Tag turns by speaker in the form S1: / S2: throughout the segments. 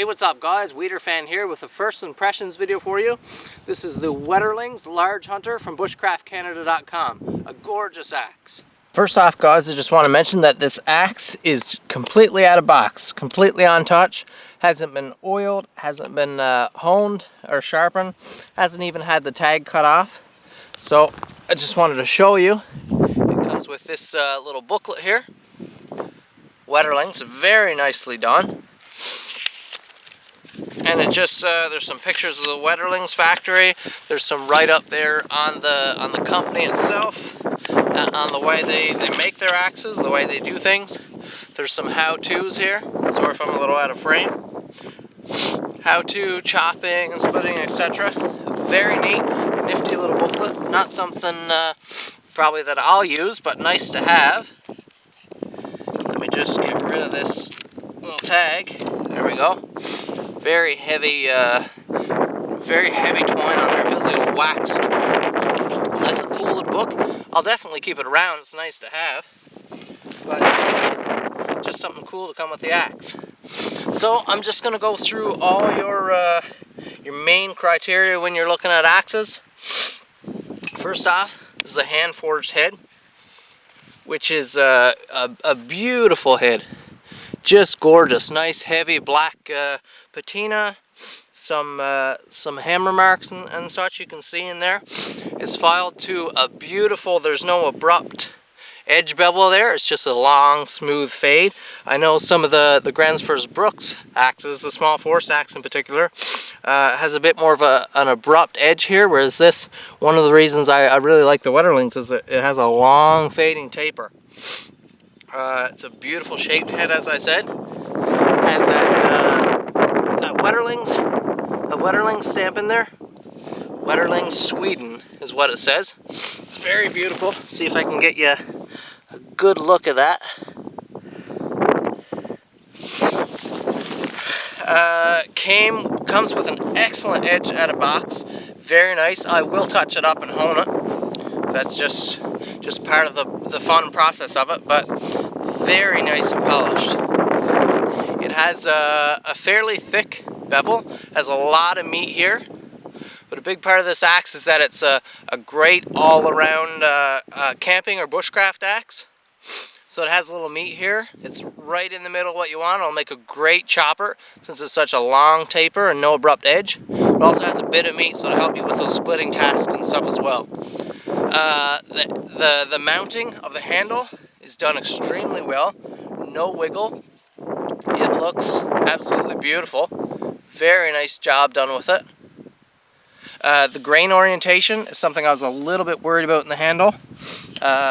S1: Hey, what's up guys? Weeder Fan here with a first impressions video for you. This is the Wetterlings Large Hunter from bushcraftcanada.com. A gorgeous axe. First off guys, I just want to mention that this axe is completely out of box, completely untouched, hasn't been oiled, hasn't been honed or sharpened, hasn't even had the tag cut off. So I just wanted to show you. It comes with this little booklet here. Wetterlings, very nicely done. And it just there's some pictures of the Wetterlings factory. There's some write-up there on the company itself, on the way they make their axes, the way they do things. There's some how-tos here. Sorry if I'm a little out of frame. How-to chopping and splitting, etc. Very neat, nifty little booklet. Not something probably that I'll use, but nice to have. Let me just get rid of this little tag. There we go. Very heavy twine on there. It feels like a wax twine. That's a cool little book. I'll definitely keep it around. It's nice to have. But just something cool to come with the axe. So I'm just going to go through all your main criteria when you're looking at axes. First off, this is a hand-forged head, which is a beautiful head. Just gorgeous, nice heavy black patina, some hammer marks and such you can see in there. It's filed to a beautiful, there's no abrupt edge bevel there, it's just a long smooth fade. I know some of the Gransfors Brooks axes, the small force axe in particular, has a bit more of an abrupt edge here, whereas this, one of the reasons I really like the Wetterlings is that it has a long fading taper. It's a beautiful shaped head, as I said. Has that Wetterlings stamp in there. Wetterlings Sweden is what it says. It's very beautiful. See if I can get you a good look at that. Comes with an excellent edge out of box. Very nice. I will touch it up and hone it. That's just part of the fun process of it, but very nice and polished. It has a fairly thick bevel, has a lot of meat here, but a big part of this axe is that it's a great all-around camping or bushcraft axe. So it has a little meat here. It's right in the middle of what you want. It'll make a great chopper since it's such a long taper and no abrupt edge. It also has a bit of meat, so to help you with those splitting tasks and stuff as well. The mounting of the handle is done extremely well. No wiggle. It looks absolutely beautiful. Very nice job done with it. The grain orientation is something I was a little bit worried about in the handle,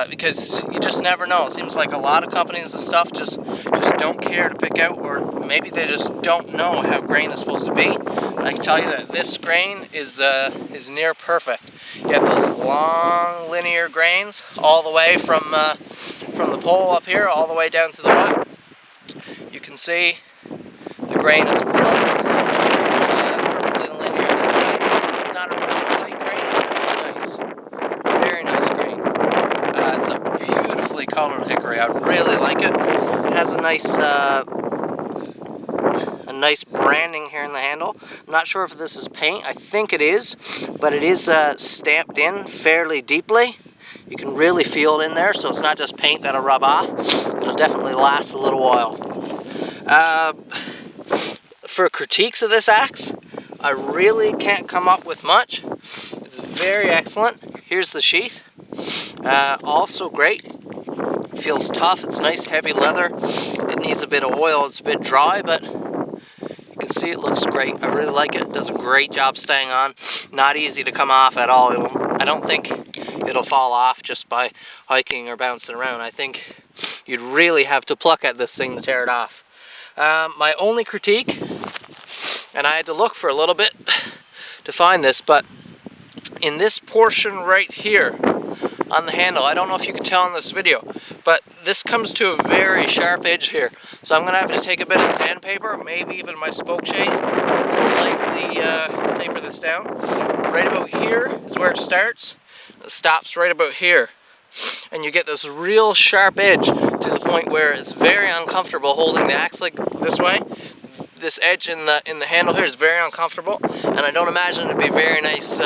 S1: because you just never know. It seems like a lot of companies and stuff just don't care to pick out, or maybe they just don't know how grain is supposed to be. And I can tell you that this grain is near perfect. You have those long linear grains all the way from the pole up here all the way down to the butt. You can see the grain is real nice. It's perfectly linear this way. It's not a real tight grain, but it's nice. Very nice grain. It's a beautifully colored hickory. I really like it. It has a nice branding here in the handle. I'm not sure if this is paint. I think it is, but it is stamped in fairly deeply. You can really feel it in there, so it's not just paint that'll rub off. It'll definitely last a little while. For critiques of this axe, I really can't come up with much. It's very excellent. Here's the sheath. Also great. Feels tough. It's nice heavy leather. It needs a bit of oil. It's a bit dry, but you can see it looks great. I really like it. It does a great job staying on. Not easy to come off at all. I don't think it'll fall off just by hiking or bouncing around. I think you'd really have to pluck at this thing to tear it off. My only critique, and I had to look for a little bit to find this, but in this portion right here on the handle, I don't know if you can tell in this video, but this comes to a very sharp edge here. So I'm going to have to take a bit of sandpaper, maybe even my spoke shave, and lightly taper this down. Right about here is where it starts. It stops right about here. And you get this real sharp edge to the point where it's very uncomfortable holding the axe like this way. this edge in the handle here is very uncomfortable, and I don't imagine it'd be very nice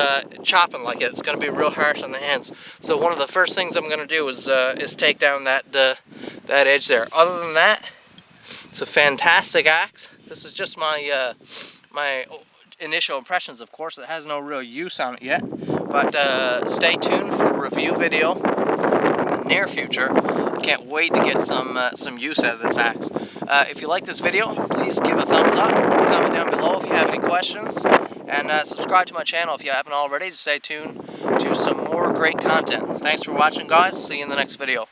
S1: chopping like it. It's going to be real harsh on the hands. So one of the first things I'm going to do is take down that edge there. Other than that, it's a fantastic axe. This is just my my initial impressions, of course. It has no real use on it yet, but stay tuned for a review video in the near future. I can't wait to get some use out of this axe. If you like this video, please give a thumbs up, comment down below if you have any questions, and subscribe to my channel if you haven't already to stay tuned to some more great content. Thanks for watching, guys. See you in the next video.